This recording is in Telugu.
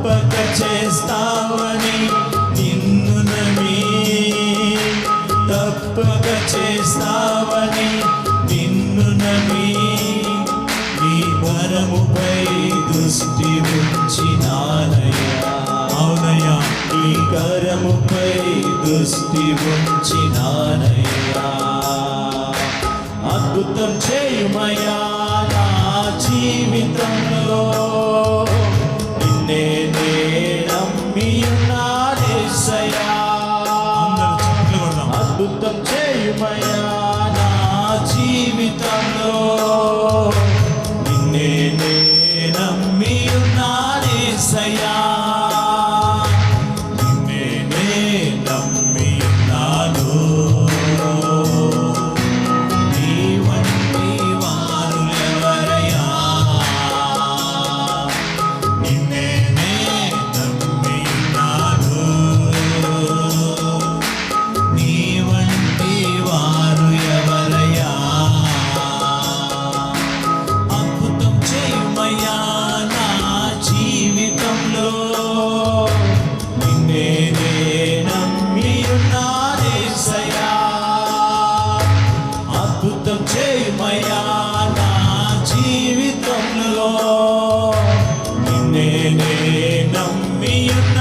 తప్పక చేస్తావని నిన్ను నమ్మి, తప్పక చేస్తావని నిన్ను నమ్మి, నీ వరముపై దృష్టి ఉంచినానయ్యా. అవునయ్యా, నీ కరముపై దృష్టి ఉంచినానయ్యా. అద్భుతం చేయుమయ్యా నా జీవితంలో, నిన్నే నే నమ్మియున్నానేసయ్యా. అద్భుతం చేయుమయ్యా నా జీవితంలో, నిన్నే నే నమ్మియున్నానేసయ్యా. నిన్నే నే నమ్మియున్నాను. నీ వంటి వారులెవరయ్యా? నిన్నే నే నమ్మియున్నాను. నీ వంటి వారు ఎవరయ్యా? అద్భుతం చేయుమయ్యా నా జీవితంలో, నిన్నే నే నమ్మియున్నానేసయ్యా. అద్భుతం చేయుమయ్యా నా జీవితంలో, నిన్నే నే నమ్మియున్నానేసయ్యా.